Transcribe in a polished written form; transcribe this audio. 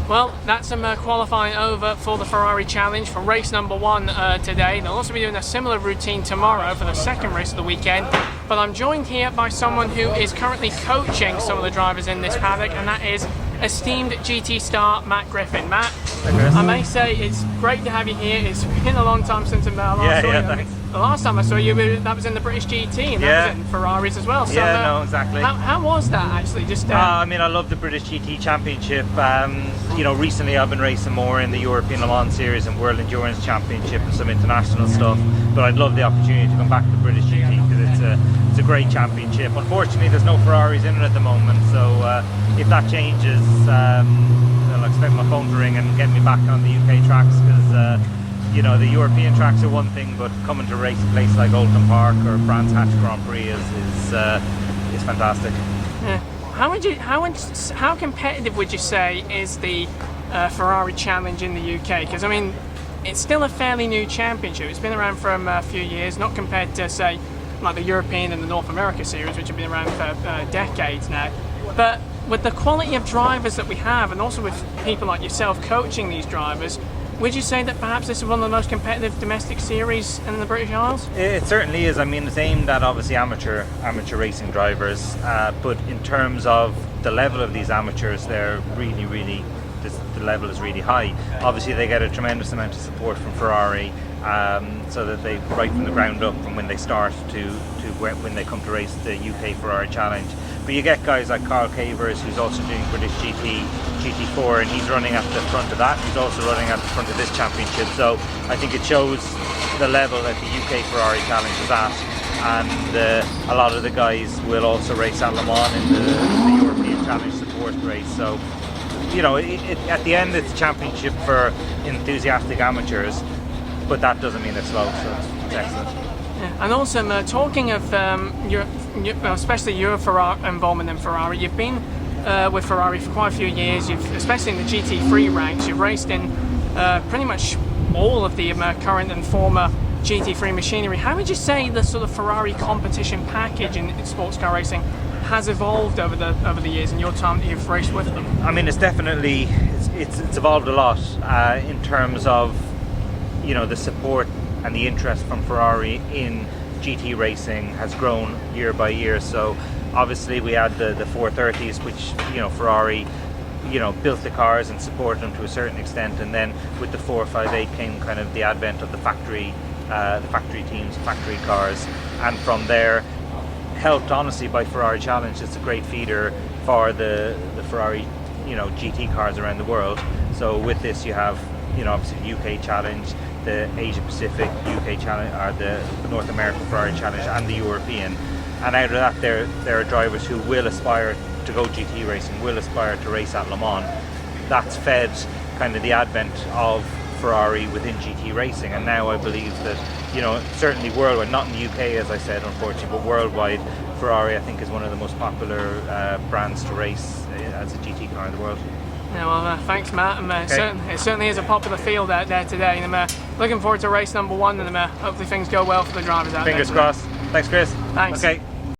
Well, that's some qualifying over for the Ferrari Challenge for race number 1 today. They'll also be doing a similar routine tomorrow for the second race of the weekend. But I'm joined here by someone who is currently coaching some of the drivers in this paddock, and that is esteemed GT star Matt Griffin. Matt, I may say it's great to have you here. It's been a long time since I last saw you. The last time I saw you, that was in the British GT, and that was in Ferraris as well. So, no, exactly. How was that actually? Just I mean, I love the British GT Championship. You know, recently I've been racing more in the European Le Mans Series and World Endurance Championship and some international stuff. But I'd love the opportunity to come back to the British GT because it's a great championship. Unfortunately, there's no Ferraris in it at the moment. So if that changes, I'll expect my phone to ring and get me back on the UK tracks because. You know, the European tracks are one thing, but coming to race a place like Oulton Park or Brands Hatch Grand Prix is fantastic. Yeah. How competitive would you say is the Ferrari Challenge in the UK? Because I mean, it's still a fairly new championship. It's been around for a few years, not compared to say like the European and the North America series, which have been around for decades now. But with the quality of drivers that we have, and also with people like yourself coaching these drivers, would you say that perhaps this is one of the most competitive domestic series in the British Isles? It certainly is. I mean, it's aimed at obviously amateur racing drivers, but in terms of the level of these amateurs, they're really the level is really high. Obviously, they get a tremendous amount of support from Ferrari, so that they right from the ground up, from when they start to when they come to race the UK Ferrari Challenge. But you get guys like Carl Cavers, who's also doing British GT4, and he's running at the front of that. He's also running at the front of this championship. So I think it shows the level that the UK Ferrari Challenge is at. And a lot of the guys will also race at Le Mans in the European Challenge support race. So, you know, at the end it's a championship for enthusiastic amateurs, but that doesn't mean it's slow, so it's excellent. Yeah. And also, talking of especially your involvement in Ferrari, you've been with Ferrari for quite a few years. Especially in the GT3 ranks, you've raced in pretty much all of the current and former GT3 machinery. How would you say the sort of Ferrari competition package in sports car racing has evolved over the years in your time that you've raced with them? I mean, it's definitely it's evolved a lot in terms of, you know, the support and the interest from Ferrari in GT racing has grown year by year. So obviously we had the 430s, which, you know, Ferrari, you know, built the cars and supported them to a certain extent, and then with the 458 came kind of the advent of the factory teams, factory cars, and from there, helped honestly by Ferrari Challenge. It's a great feeder for the Ferrari, you know, GT cars around the world. So with this you have, you know, obviously the UK Challenge, the Asia Pacific UK Challenge, or the North American Ferrari Challenge, and the European. And out of that, there are drivers who will aspire to go GT racing, will aspire to race at Le Mans. That's fed kind of the advent of Ferrari within GT racing, and now I believe that, you know, certainly worldwide, not in the UK as I said unfortunately, but worldwide, Ferrari I think is one of the most popular brands to race as a GT car in the world. Yeah, well, thanks, Matt. It certainly is a popular field out there today, and I'm looking forward to race number 1, and hopefully things go well for the drivers out there. Fingers crossed. Thanks, Chris. Thanks. Okay.